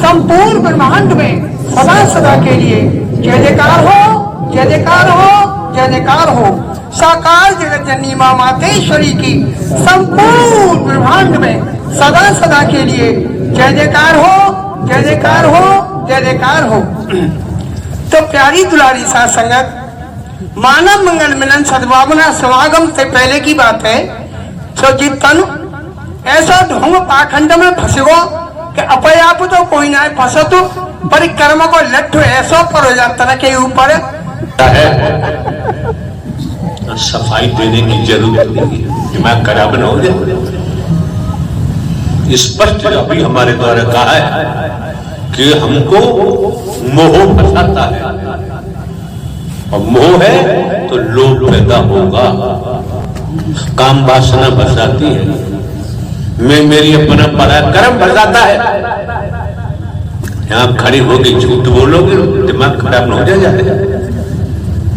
संपूर्ण ब्रह्मांड में सदा सदा के लिए जय जयकार हो, जय जयकार हो, जय जयकार हो। साकार जगत जननी मां मातेश्वरी की संपूर्ण ब्रह्मांड में सदा सदा के लिए जय जयकार हो, जय जयकार हो, जय जयकार हो। तो प्यारी दुलारी साथ संगत, मानव मंगल मिलन सद्भावना समागम से पहले की बात है। तो जितन ऐसा ढोंग पाखंड में फंसगो कि अपने आप तो कोई ना फंसो तो परिक्रमा को लट्ठू ऐसा पर हो जाता ना के ऊपर सफाई देने की जरूरत नहीं है। दिमाग खराब न हो जाए। स्पष्ट अभी हमारे द्वारा कहा है कि हमको मोह फंसाता है, और मोह है तो लोभ पैदा होगा। काम वासना फंसाती है, मैं मेरी अपना पराक्रम फंसाता है। यहां खड़ी होगी झूठ बोलोगे, दिमाग खराब न हो जाए।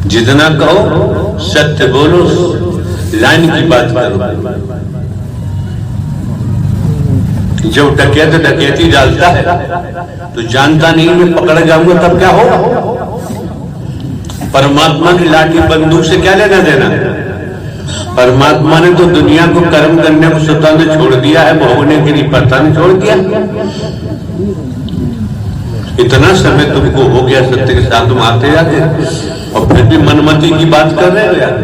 जितना कहो सत्य बोलो, लाइन की बात करो। जब डकैत डकैती डालता है तो जानता नहीं मैं पकड़ जाऊंगा तब क्या होगा। परमात्मा की लाठी बंदूक से क्या लेना देना। परमात्मा ने तो दुनिया को कर्म करने को स्वतः ने छोड़ दिया है, भोगने के लिए पता नहीं छोड़ दिया। इतना समय तुमको हो गया सत्य के साथ तुम आते जाते, और फिर भी मनमती की बात कर रहे हो यार,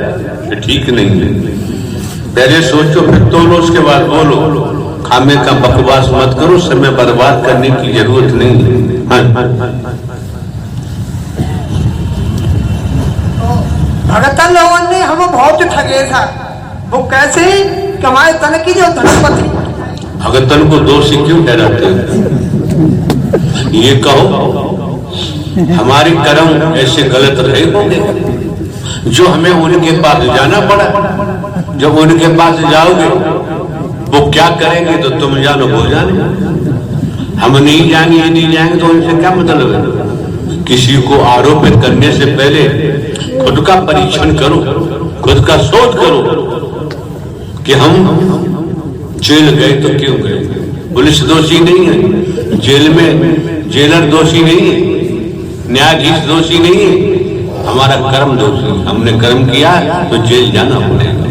ठीक नहीं है। पहले सोचो फिर तोलो, उसके बाद बोलो। खामे का बकवास मत करो, समय बर्बाद करने की जरूरत नहीं है। भगतन लोगों ने हमें बहुत ठगे था। वो कैसे कमाए तन की जो धनपति। भगतन को दोषी क्यों ठहराते हैं? ये कहो हमारे कर्म ऐसे गलत रहे होंगे जो हमें उनके पास जाना पड़ा। जब उनके पास जाओगे वो क्या करेंगे तो तुम जानो, वो जाने। हम नहीं जाएंगे, नहीं जाएंगे तो उनसे क्या मतलब है। किसी को आरोपित करने से पहले खुद का परीक्षण करो, खुद का शोध करो कि हम जेल गए तो क्यों गए। पुलिस दोषी नहीं है, जेल में जेलर दोषी नहीं है, न्यायाधीश दोषी नहीं है, हमारा कर्म दोषी। हमने कर्म किया तो जेल जाना पड़ेगा।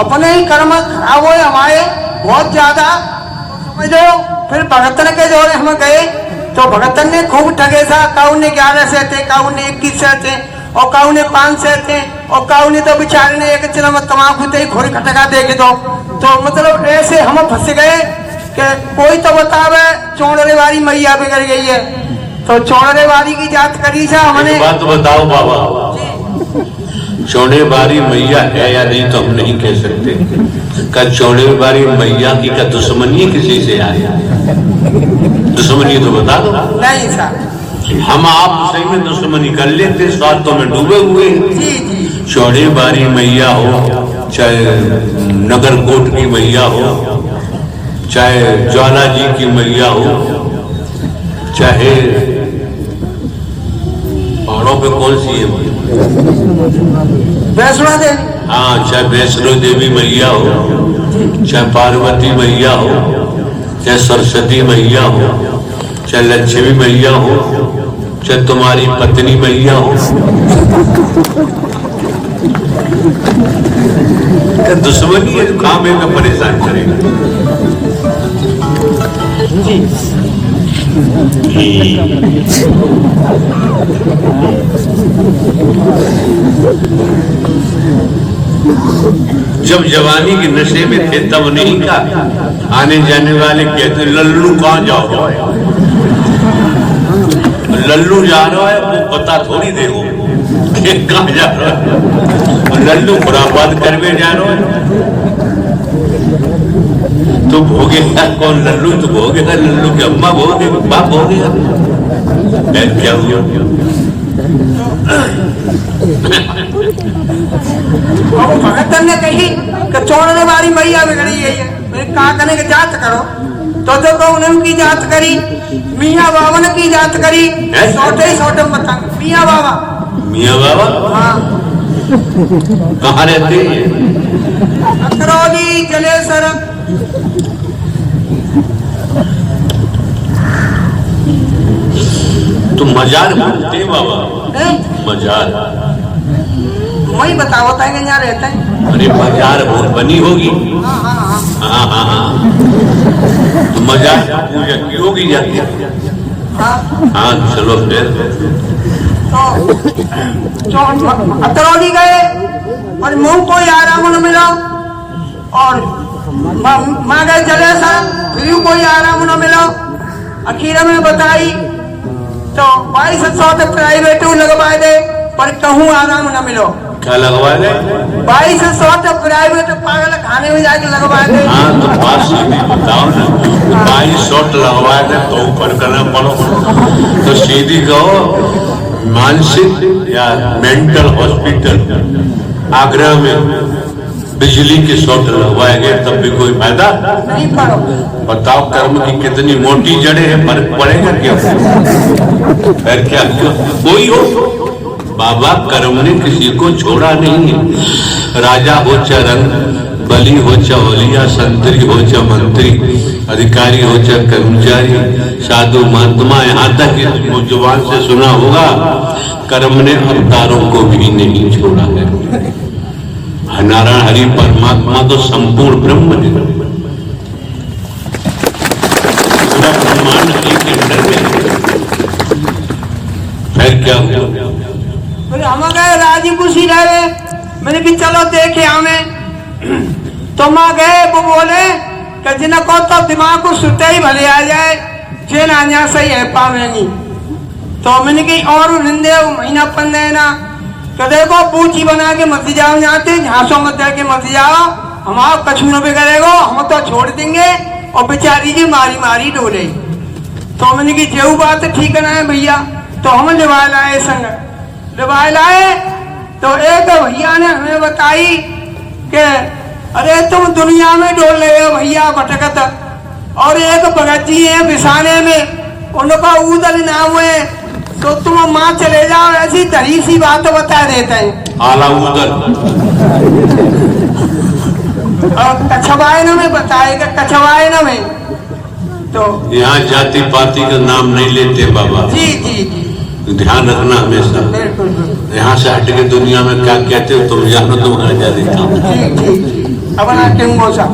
अपने ही कर्म खराब हुए हमारे बहुत ज्यादा, समझ लो। फिर भगतन के जोड़े हम गए तो भगतन ने खूब ठगे था। काऊ ने 11 से थे, काऊ ने 21 से थे, और काऊ ने 5 से थे, और काऊ ने तो बेचारे ने एक चिन्ह में तमाकू थे घोड़ी खटका दे के दो। तो मतलब ऐसे हम फंस गए कि कोई तो बतावे चौड़रे वाली मैया बिगड़ गई है। तो चौड़रे वाली की जात करी था हमने। बात बताओ बाबा, चौड़े बारी मैया है या नहीं तो हम नहीं कह सकते। क्या चौड़े बारी मैया की क्या दुश्मनी किसी से आई? दुश्मनी तो बता दो। नहीं सर, हम आप सही में दुश्मनी कर लेते, स्वार्थों में डूबे हुए। चौड़े बारी मैया हो, चाहे नगर कोट की मैया हो, चाहे ज्वाला जी की मैया हो, चाहे पहाड़ों पे कौन सी है वैष्णो देवी, हाँ, चाहे वैष्णो देवी मैया हो, चाहे पार्वती मैया हो, चाहे सरस्वती मैया हो, चाहे लक्ष्मी मैया हो, चाहे तुम्हारी पत्नी मैया हो, दुश्मनी है, काम है मैं परेशान करेगा। जब जवानी के नशे में थे तब नहीं कहा। आने जाने वाले कहते लल्लू कहाँ जाओ, लल्लू जा रहा है वो पता थोड़ी दे वो कहाँ जा रहा है। लल्लू खुरापात करवे जा रहा है तो भोगेगा कौन? लल्लू तो भोगेगा, लल्लू की अम्मा भोगेगा, बाप भोगेगा। क्या हुआ? भगतन ने कही कि चौड़ने वाली मैया बिगड़ी है, कहा करने की जांच करो। तो उनकी जांच करी, मियाँ बाबा ने की जांच करी, छोटे बता मियाँ बाबा। मियाँ बाबा? हाँ। कहाँ रहते हैं? अतरौली जलेसर। तुम मजार बोलते बाबा? मजार वही बताओ था यहाँ रहते हैं। अरे मजार बहुत बनी होगी। हाँ हाँ हाँ, तो मजार पूजा की होगी जाती। हाँ चलो फिर। तो अतरौली गए और मुंह कोई आराम न मिला, और माँ गए जलेसर, फिर कोई आराम न मिला। आखिर में बताई तो 2200 प्राइवेट लगवा दे, पर कहूँ आराम न मिलो। क्या लगवा दे? 2200 प्राइवेट पागल खाने में जाके लगवा दे। हाँ तो बात सीधी बताओ ना, 2200 लगवा दे तो ऊपर करना पड़ो। तो सीधी कहो मानसिक या मेंटल हॉस्पिटल आगरा में बिजली के शॉट लगवाएंगे तब भी कोई फायदा नहीं पड़ो। बताओ कर्म की कितनी मोटी जड़ें हैं, फर्क पड़ेगा क्या? फिर क्या कोई हो बाबा, कर्म ने किसी को छोड़ा नहीं है। राजा हो चाहे रंग बली हो चाहे वलिया, संतरी हो चाहे मंत्री, अधिकारी हो चाहे कर्मचारी, साधु महात्मा, यहाँ तक कि जुबान से सुना होगा कर्म ने अवतारों को भी नहीं छोड़ा है। नारायण हरि परमात्मा तो संपूर्ण ब्रह्म है, पूरा ब्रह्मांड एक अंदर में। फिर क्या हुआ? बोले हम गए राजी खुशी रहे। मैंने कि चलो देखे हमें। तो माँ गए, वो बोले कि जिनको तो दिमाग को सुते ही भले आ जाए, जे ना सही है पावे नहीं। तो मैंने कि और निंदे महीना पंदे ना तो देखो पूछी बना के मत जाओ, जाते झांसो मत जाके मत जाओ, हमारा कछु न बिगड़ेगो, हम तो छोड़ देंगे। और बेचारी जी मारी मारी डोले। तो मैंने कि जेऊ बात ठीक ना है भैया। तो हम लिवा लाए संग, लिवा लाए। तो एक भैया ने हमें बताई कि अरे तुम दुनिया में डोल रहे हो भैया भटकत, और एक भगत जी है बिसाने में, उनका ऊदल नाम है, तो तुम माँ चले जाओ। ऐसी दरी सी बात बता देते हैं। आला उदल और कछवायन में बताएगा, कछवायन में। तो यहाँ जाति पाति का नाम नहीं लेते बाबा। जी जी जी, ध्यान रखना हमेशा। बिल्कुल। यहाँ से हट के दुनिया में क्या कहते हो तुम जानो, तुम्हारा जा देता हूँ। जी जी जी, अब ना क्यों सा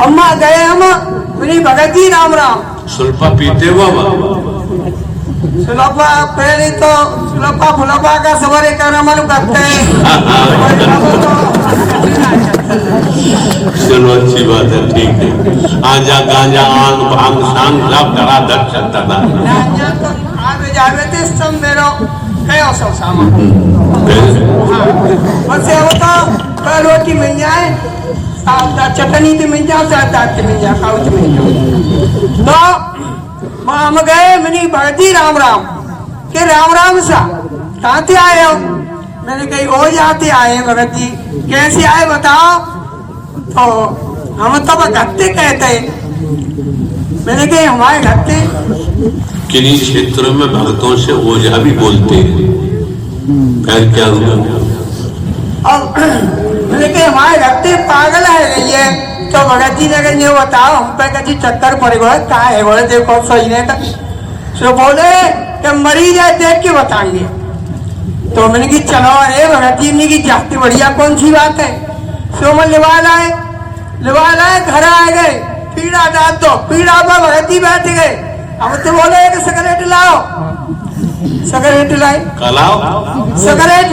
अम्मा गए हम मेरी भगत जी राम राम। सुल्फा पीते हो बाबा? सुलभा पहले तो सुलभा फुलभा का सवारे करना मालूम करते हैं। चलो अच्छी बात है, ठीक है। आजा गांजा आंग भांग सांग सब धड़ा धड़ चलता था। तो आगे जावे थे सब मेरो कयो सब सामान। बस ये होता कल रोटी मिल जाए, चटनी तो मिल जाए, दाल मिल जाए, काउच मिल जाए। तो हम गए मिनी भगती राम राम के राम राम सा कहाँ से आए हो? मैंने कही ओ जाते आए भगत जी। कैसे आए बताओ? तो हम तो भगते कहते। मैंने कही हमारे घत्ते किन्हीं क्षेत्रों में भक्तों से ओझा भी बोलते हैं। फिर क्या हुआ? और मैंने कही हमारे घत्ते पागल है ये। तो भगत जी ने कहा ये बताओ हम पे कभी चक्कर पड़ गए क्या है? बोले देखो सही ने तो बोले कि मरीज है देख के बताएंगे। तो मैंने की चलो अरे भगत जी ने की जाती बढ़िया कौन सी बात है। तो मैं लिवा लाए घर आ गए, पीड़ा डाल दो, पीड़ा पर भगत जी बैठ गए। अब तो बोले कि सिगरेट लाओ, सिगरेट लाए। कलाओ सिगरेट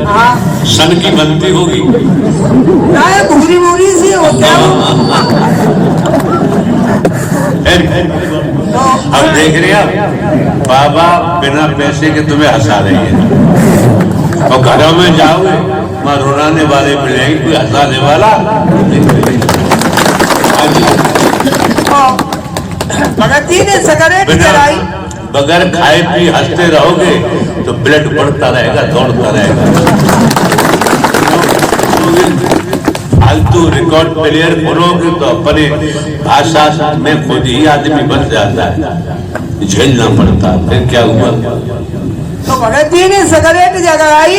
हाँ सन की बनती होगी, भूरी भूरी सी होते अब देख रहे हैं बाबा बिना पैसे के तुम्हें हंसा रही है। और घरों में जाओगे वहाँ रुलाने वाले मिलेंगे, कोई हंसाने वाला। भगत जी ने सिगरेट जलाई। बगैर खाए पी हंसते रहोगे तो ब्लड बढ़ता रहेगा, दौड़ता रहेगा। फालतू रिकॉर्ड प्लेयर बोलोगे तो अपने भाषा में खुद ही आदमी बन जाता है, झेलना पड़ता है। फिर क्या हुआ? तो भगत जी ने सिगरेट जलाई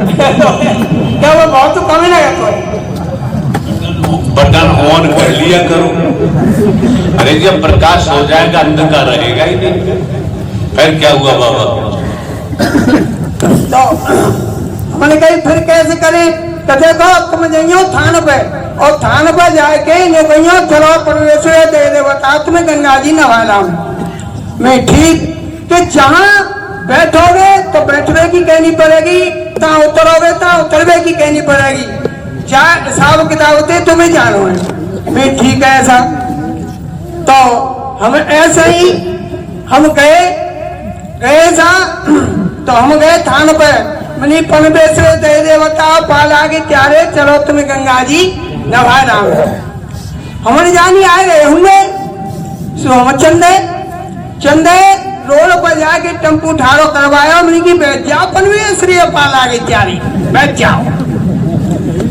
क्या वो बहुत तो कम ही लगा तो बटन ऑन कर लिया करो। अरे जब प्रकाश हो जाएगा अंधकार रहेगा ही नहीं। फिर क्या हुआ बाबा? तो हमने कही फिर कैसे करें? तो देखो तुम जाइयो थान पे और थान पे जाके ये कहियो चलो परमेश्वर दे दे बता तुम्हें गंगा जी नवाला मैं ठीक कि जहाँ बैठोगे तो बैठने की कहनी पड़ेगी, ता उतरोगे ता उतरवे की कहनी पड़ेगी। क्या हिसाब किताब होते तुम्हें जानो है। मैं ठीक है ऐसा। तो हम ऐसे ही हम गए था तो हम गए थान पे मनी परमेश्वर दे देवता पाल आगे त्यारे चलो तुम्हें गंगा जी नवा नाम हमारे जानी आए गए होंगे। सो हम चंदे रोड पर जाके टेम्पू ठाड़ो करवाया मैंने की बैठ जाओ परमेश्वर पाल आगे त्यारी बैठ जाओ।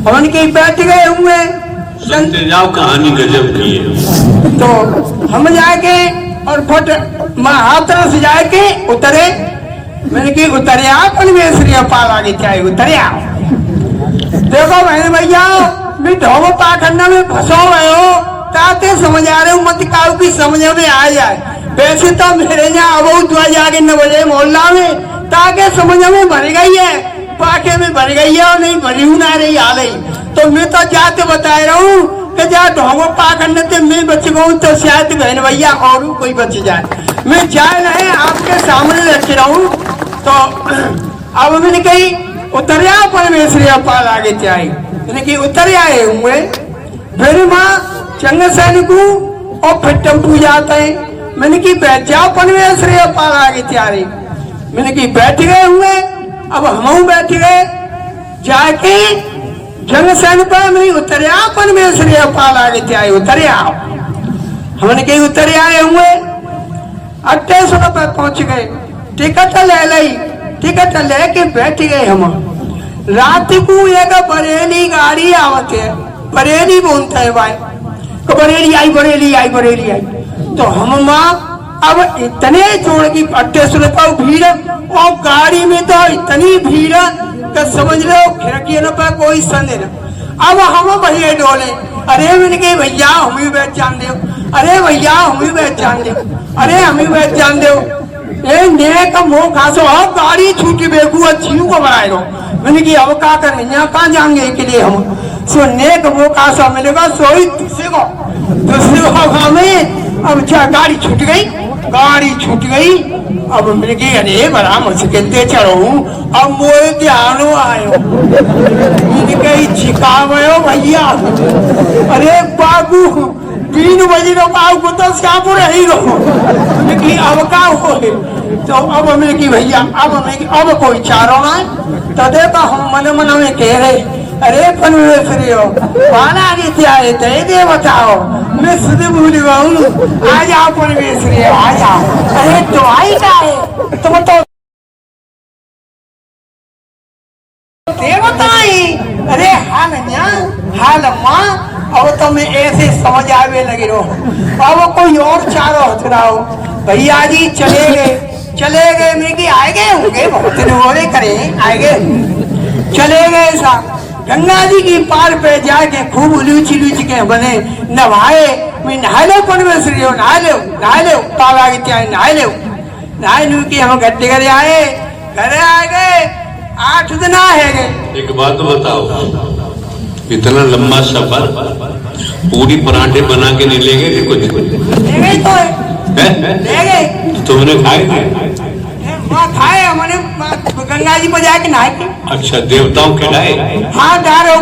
हमन के बैठ गए हुए सुनते जाओ कहानी गजब की है। तो हम जाके और फट महात्रा से जाके उतरे मैंने की उतरे आओ परमेश्वर पाल आगे चाहिए उतरे आओ। देखो बहन भैया मैं ढोबो पाखंडा में फंसो गए हो ताते समझ आ रहे हो मत काऊ की समझ में आ जाए। वैसे तो मेरे यहाँ अब जाके 9 बजे मोहल्ला में ताके समझ में भर गई है पाके में भर गई है और नहीं भरी हूँ ना रही आ रही। तो मैं तो जाते बता रहा हूँ कि जा ढोंगो पाखंड से मैं बच गऊँ तो शायद बहन भैया और कोई बच जाए। मैं जाए रहे आपके सामने रख रहा हूँ। तो अब मैंने कही उतरिया परमेश्वर पाल आगे चाहिए मैंने की उतर आए हुए फिर माँ चंग सैनिक और फिर टेम्पू जाते हैं। मैंने की बैठ जाओ परमेश्वर पाल आगे तैयारी मैंने की बैठ गए हुए। अब हम बैठ गए जाके जंग सैन पर नहीं उतर आओ परमेश्वर पाल आगे तैयारी उतर आओ। हमने कही उतर आए हुए 2800 रुपये पहुंच गए। टिकट ले ली टिकट लेके बैठ गए हम। रात को एक बरेली गाड़ी आवत है बरेली बोलता है भाई तो बरेली आई बरेली आई बरेली आई। तो हम माँ अब इतने जोड़ की 2800 रुपये भीड़ और गाड़ी में तो इतनी भीड़ तो समझ लो खिड़की न पर कोई संदेह। अब हम भैया डोले अरे मैंने कही भैया हम ही बैठ जान दो अरे भैया हम ही बैठ जान दो अरे हम ही बैठ जान दो नेक मुँह खासो अब गाड़ी छूटी बेगू अच्छी को बनाए लो। मैंने की अब क्या करें यहाँ कहाँ जाएंगे के लिए हम सो नेक मुँह खासो मैंने कहा सोई दूसरे को हमें अब क्या गाड़ी छूट गई। अब मैंने कही अरे बड़ा मुश्किल से चढ़ो अब मोए ध्यान आयो मैंने कही छिकावो भैया अरे बाबू 3 बजे बाबू को तो श्यापुर ही रहो मैंने अब का हो। तो अब मैंने की भैया अब कोई चारो ना तो देखो हम मन में कह रहे अरे परमेश्वर पाला आगे क्या है दे बताओ मैं सुध भूल गऊ आ जाओ परमेश्वर आ जाओ। अरे तो आई का है तुम तो देवताई अरे हाल माँ अब तो मैं ऐसे समझ आवे लगे रहो। अब कोई और चारो हथराओ भैया जी चले गए मैं कि आए गए होंगे बहुत दिन हो गए करें आए गए चले गए सा गंगा जी की पार पे जाके खूब लूची के बने नहाए मैं नहा लो परमेश्वर नहा लो पाला के क्या नहा लू की हम गड्ढे घर आए गए 8 दिन है गए। एक बात बताओ इतना लंबा सफर पूरी पराठे बना के नहीं ले गए कुछ ले गए तो ले गए तुमने खाए खाए हमने गंगा जी पर जाके नहाए के। अच्छा देवताओं के लाए हाँ डारो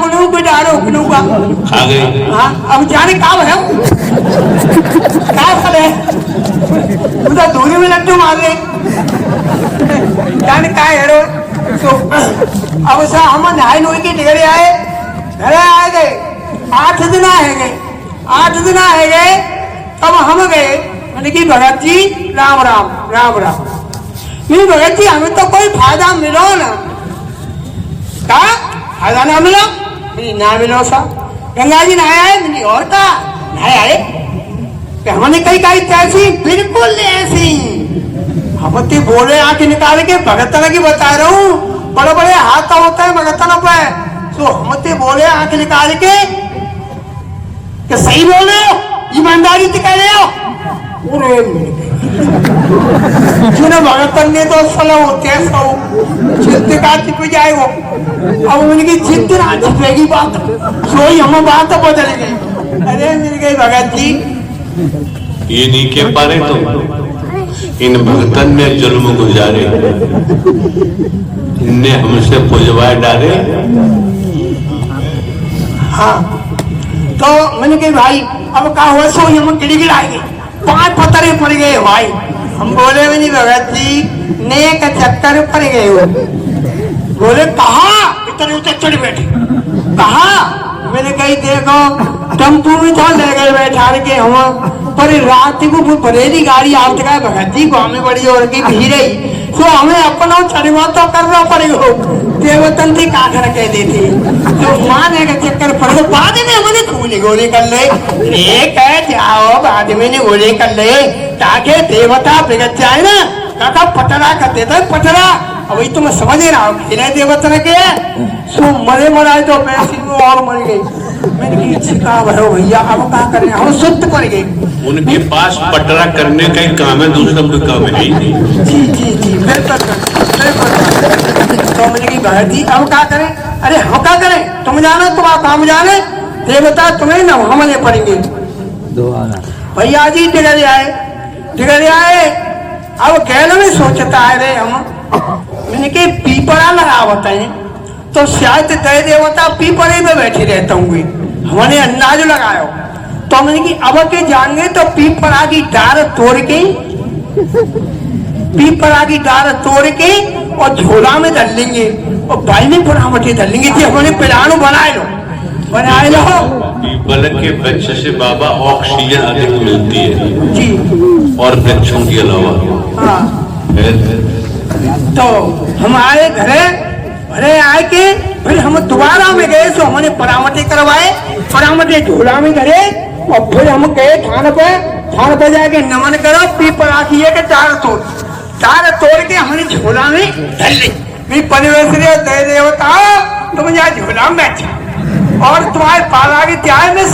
का खा गए। हाँ अब जाने कब है क्या फल है उधर दूरी में लड्डू मार ले जाने का हेरो। तो अब सा हम नहाए नोई के ढेरे आए घरे आए गए 8 दिन है गए। तब हम गए मैंने की भगत जी राम नहीं भगत जी हमें तो कोई फायदा मिलो ना का फायदा ना मिलो ना मिलो सा गंगा जी नहाए आए मैंने और का नहाए आए हमने कही कैसी बिल्कुल ऐसी हम तो बोले आके निकाल के भगत की बता रहा हूँ बड़े बड़े हाथ होते हैं भगतन पे, तो हमते बोले आंख निकाल के कि सही बोल रहे हो, ईमानदारी से कह रहे हो। जिन्हें भगतन ने तो सला होते हैं सब जिद्द का छिप जाए वो, अब उनकी जिद्द ना छिपेगी बात, सोई हम बात बदल गई। अरे मिल गई भगत जी। ये नहीं कह पा रहे तो इन भगतन ने जुल्म गुजारे, इनने हमसे पुजवाए डाले। हाँ तो मैंने कही भाई अब कहा हुआ सो हम गिड़गिड़ाएंगे, 5 पत्थरे पड़ गए भाई। हम बोले नहीं भगत जी नेक चक्कर पड़ गए हो। बोले कहा इतने ऊंचे चढ़ बैठे, कहा मैंने कही देखो टेम्पू में था ले गए बैठा के हम, पर रात को बरेली गाड़ी आते गए भगत जी गाँव में बड़ी और की भीड़ रही, तो हमें अपना चढ़वा तो करना पड़ेगा। देवतन थी काकर कह देती तो माने का चक्कर पड़ गया। बाद में हमने खूनी गोली कर ले, एक है जाओ बाद में ने गोली कर ले ताकि देवता बिगड़ जाए ना। काका पटरा कर देता पटरा, अब तो मैं समझ रहा हूँ खेले देवता के सो मरे मराए तो पैसे और मर गई। मैंने की छिका भरो भैया अब क्या करें, हम सुस्त पड़ गए। उनके पास पटरा करने का ही काम है, दूसरा कोई काम है नहीं। जी जी जी बिल्कुल। तो मैंने की भगत जी अब क्या करें, अरे हम क्या करें, तुम जानो तुम आप हम जाने, देवता तुम्हें न हमने पड़ेंगे। भैया जी डिगर आए अब गैल में सोचता है रे हम, मैंने कि पीपरा लगा होता है तो शायद दे देवता पीपरे में बैठे रहता हूँ, हमने अंदाज लगाया। तो मैंने कि अब के जाएंगे तो पीपरा की डार तोड़ के और झोला में धर लेंगे और बाई में पुरामटी धर लेंगे कि हमने पिलानो बनाए लो। पीपल के वृक्ष से बाबा ऑक्सीजन अधिक मिलती है जी, और वृक्षों के अलावा। हाँ तो हम आए घरे, अरे आए के फिर हम दोबारा में गए तो हमने परामती करवाए, परामती झोला में धरे और फिर हम गए थान पे जाके नमन करो पीपरा की के तार तोड़ के हमने झोला में धर ली। परिवेश दे देवता तुम यहाँ झोला में बैठा और तुम्हारे पाला की त्याग में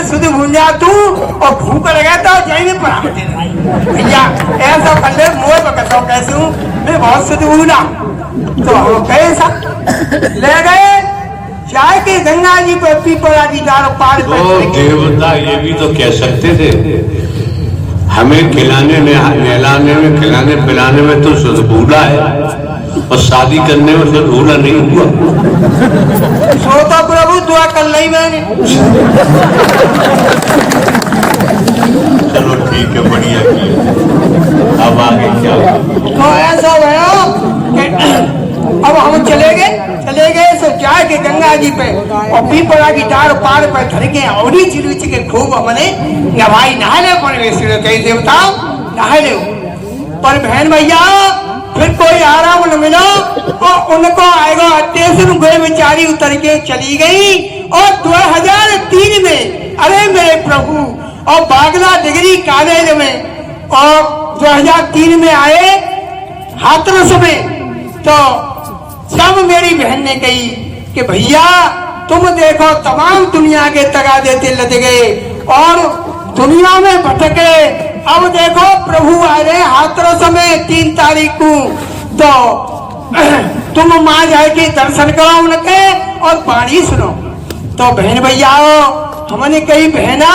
शुद्ध भूंजा तू और भूख लगा था जाइए परामती भैया ऐसा कर ले मोर बकता हूँ कैसे हूँ मैं बहुत शुद्ध भूला। तो हम कैसा ले गए चाय के गंगा जी पे पीपरा की डार पार तो देवता ये भी तो कह सकते थे हमें खिलाने में नहलाने में खिलाने पिलाने में तो शुद्ध भूला है और शादी करने में शुद्ध भूला नहीं हुआ। सोता प्रभु दुआ कर ली मैंने। चलो ठीक है बढ़िया अब आगे क्या तो ऐसा भयो अब हम चले गए तो जाए के गंगा जी पे और पीपरा की डार पार पर धर के और चिरुच के खूब हमने नहाई नहाले परवेश कई देवता नहाले। पर बहन भैया फिर कोई आराम न मिला और उनको आएगा स्टेशन गए बेचारी उतर के चली गई। और 2003 में अरे मेरे प्रभु और बागला डिग्री कॉलेज में और 2003 में आए हाथरस में तो सब मेरी बहन ने कही कि भैया तुम देखो तमाम दुनिया के तगा देते लद गए और दुनिया में भटके, अब देखो प्रभु आ रहे हाथरस में 3 तारीख को, तो तुम माँ जाए के दर्शन करो उनके और पानी सुनो। तो बहन भैया हमने कही बहना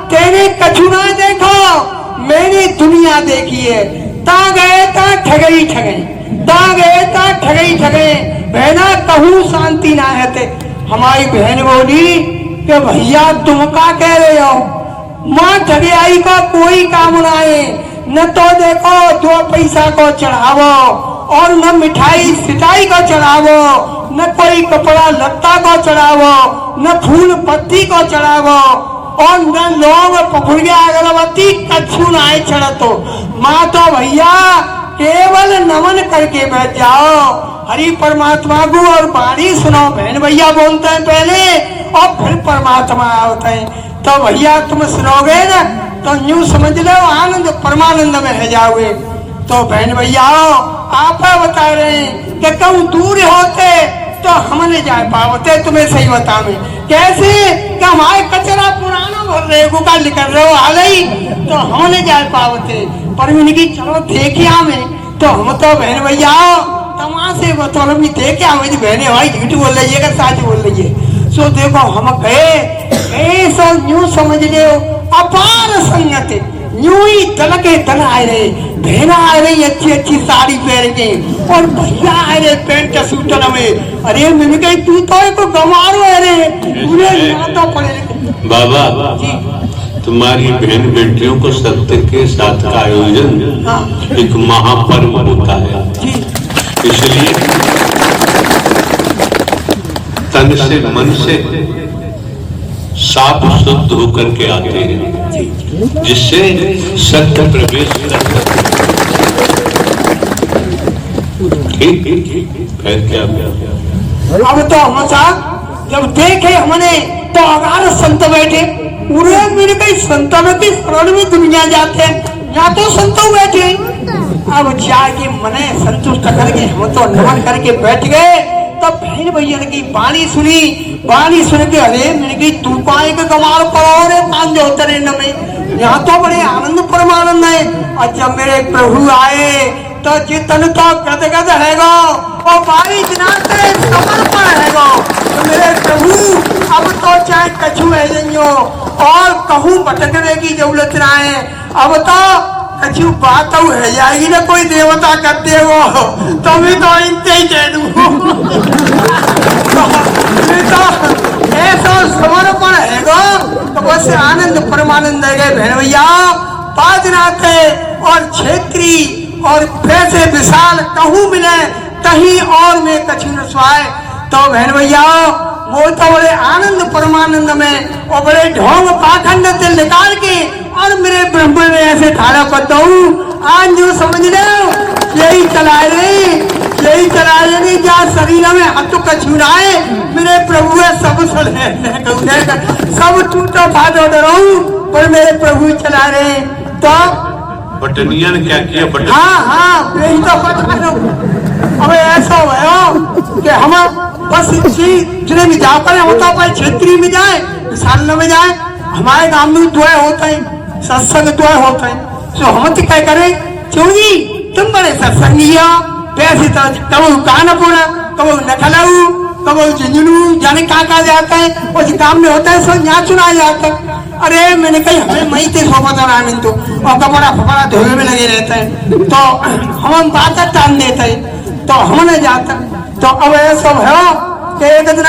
तेरे कछु ना देखो मैंने दुनिया देखी है, ता गए ता ठगई बहना कहूँ शांति ना है ते। हमारी बहन बोली कि भैया तुम क्या कह रहे हो, माँ ठगियाई का कोई काम ना है, न तो देखो 2 पैसा को चढ़ावो और न मिठाई सिटाई को चढ़ावो, न कोई कपड़ा लत्ता को चढ़ावो, न फूल पत्ती को चढ़ावो और न लोग पखुड़िया अगरबत्ती कछु ना चढ़तो। माँ तो भैया केवल नमन करके बैठ जाओ, हरि परमात्मा को और वाणी सुनो। बहन भैया बोलते हैं पहले और फिर परमात्मा होते हैं। तो भैया तुम सुनोगे ना तो यूं समझ लो आनंद परमानंद में है जाओगे। तो बहन भैया आप बता रहे हैं कि कहूँ दूर होते तो हम नहीं जा पाते। तुम्हें सही बतावे कैसे कि हमारे कचरा पुराना भर रहे गुका निकल रहे हो हाल ही तो हम नहीं जा पाते। पर मैंने की चलो देखे हमें तो हम तो बहन भैया तमाशे बतौल भी देखे हमें बहने भाई झूठ बोल रही है सच बोल रही है। सो देखो हम कहे सो यूं समझ लो अपार संगत यूं ही दल के दल आए रहे बहना आ रही अच्छी अच्छी साड़ी पहन के और भैया आ रहे पेंट सूटर में। अरे मैंने कही तू तो एक गंवार है रे उन्हें तो पड़े बाबा जी। तुम्हारी बहन बेटियों को सत्य के साथ का आयोजन एक महापर्व होता है जी। इसलिए तन से मन से साफ शुद्ध होकर के आते हैं जिससे सत्य प्रवेश कर सकते। ठीक फिर क्या अब तो हम साहब जब देखे हमने तो अगार संत बैठे पूरे मेरे कई संतों की शरण में दुनिया जाते हैं यहाँ तो संतों बैठे। अब जाके मने संतुष्ट करके हम तो नमन करके बैठ गए। तब बहन भैया की बाणी सुन के अरे मैंने की तू पाए के कमाल पड़ो रे पांच उतरे न में यहाँ तो बड़े आनंद परमानंद है। और जब मेरे प्रभु आए तो चितन तो गदगद हैगो और बारी दिनाते समर्पण हैगो। तो मेरे प्रभु अब तो चाहे कछु है जइयो और कहूँ भटकने की जरूरत ना है। अब तो कछु बात है जाएगी ना कोई देवता करते हो तो मैं तो इनते ही कह दूँ तो ऐसा समर्पण हैगो। तो बस आनंद परमानंद है गए बहन भैया पाजनाथ और क्षेत्री और पैसे विशाल कहूँ मिले कहीं और में कछु न सुहाए। तो बहन भैया वो तो बड़े आनंद परमानंद में और बड़े ढोंग पाखंड से निकाल के और मेरे ब्रह्म ने ऐसे ठाड़ा करता हूँ आज जो समझ लो यही चलाए नहीं क्या शरीर में हाथ कछु ना है मेरे प्रभु है सब टूटा फाटो डराऊं पर मेरे प्रभु चला रहे। तो बटनिया ने क्या किया हाँ यही तो बता दो। अब ऐसा हो कि हम बस जितने भी जा पाए होता पाए क्षेत्रीय में जाए विशाल में जाए हमारे गांव में दुआ होता है सत्संग दुआ होता है। तो हम तो क्या करें क्यों जी तुम बड़े सत्संगी हो पैसे तो कबू कान पूरा कबू नखलाऊ कबू झुंझुनू जाने कहाँ जाता है उस काम में होता है सब यहाँ चुना जाता है। अरे मैंने कही हमें मई ते सोपत रामिन तो और कपड़ा फपड़ा धोने में लगे रहता है तो हम बात टाल देते हैं तो हम नहीं जाता। तो अब ऐसा है कि एक दिन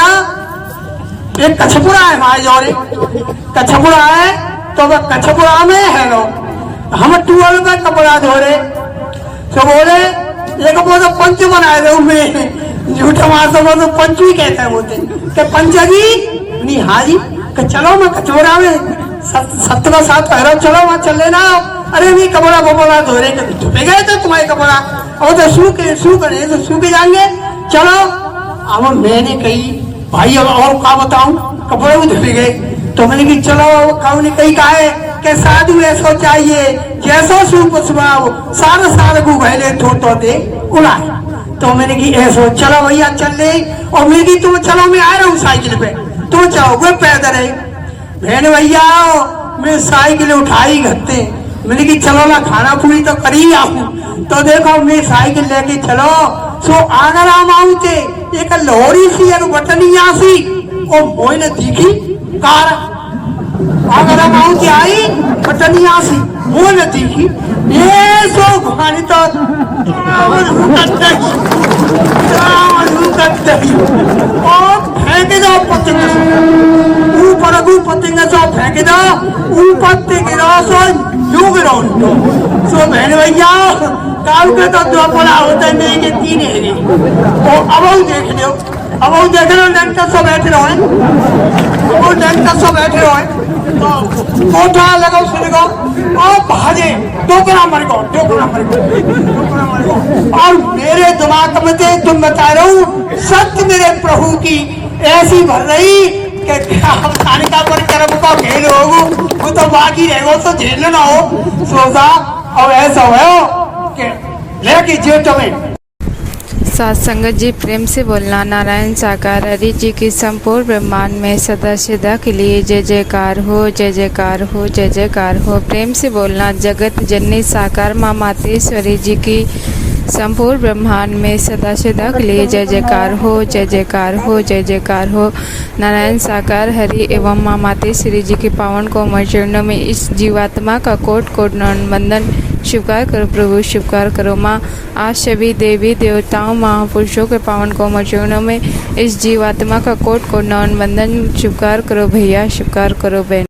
एक कछपुरा है हमारे जोरे कछपुरा है तो वह कछपुरा में है लो हम टूअल में कपड़ा धो रहे तो बोले एक तो पंच बनाए रहे मैं झूठा मारता वो तो पंच ही कहते हैं बोलते कि पंचाजी नहीं हाजी चलो मैं कचौरा में सत्तर सात पहरो चलो वहां चल लेना। अरे नहीं कपड़ा बपड़ा धो रहे धुपे गए थे तुम्हारे कपड़ा और तो सूखे तो सूखे जाएंगे चलो। अब मैंने कही भाई अब और क्या बताऊं कपड़े भी धुपे गए तो मैंने की चलो काऊ ने कही कहा है कि साधु ऐसा चाहिए जैसा सूप स्वभाव सारा सारा को गहले तो दे उड़ाए। तो मैंने की ऐसा चलो भैया चल ले और मेरी की तुम चलो मैं आ रहा हूँ साइकिल पे तुम जाओगे पैदल है बहन भैया मैं साइकिल उठाई घटते मैंने की चलो ना खाना पूरी तो करी आऊं। तो देखो मैं साइकिल लेके चलो सो आगर आम आऊ थे एक लोहरी सी एक बटनिया सी और मोई ने दिखी कार आगर आम आऊ थे आई बटनिया सी मोई ने दिखी ये सो घानी तो और फेंके दो पतंगे ऊपर पतंगे सो फेंके दो ऊपर ते गिरा सो यू गिरा सो बहन भैया काल के तो दो पड़ा होता है मेरे के तीन है और अब देख लो डंका सब बैठे रहो वो डंका सब बैठे रहो तो कोठा लगाओ सुनेगो और भाजे टोकरा मर गो और मेरे दिमाग में थे तुम बता रहा हूँ सत्य मेरे प्रभु की ऐसी भर रही कि खानिका पर कर्म का घेर होगो वो तो बाकी रहेगो तो झेल ना हो सोचा और ऐसा हो कि लेके जेठ में साथ संगत जी प्रेम से बोलना। नारायण साकार हरि जी की संपूर्ण ब्रह्मांड में सदा सदा के लिए जय जयकार हो, जय जयकार हो, जय जयकार हो। प्रेम से बोलना। जगत जननी साकार माँ मातेश्वरी जी की संपूर्ण ब्रह्मांड में सदा सदा के लिए जय जयकार हो, जय जयकार हो, जय जयकार हो। नारायण साकार हरि एवं माँ मातेश्वरी जी के पावन कोमल चरणों में इस जीवात्मा का कोट कोट नमन वंदन स्वीकार करो प्रभु, स्वीकार करो माँ। आज सभी देवी देवताओं महापुरुषों के पावन कोमल चरणों में इस जीवात्मा का कोट कोट नमन वंदन स्वीकार करो भैया, स्वीकार करो बहन।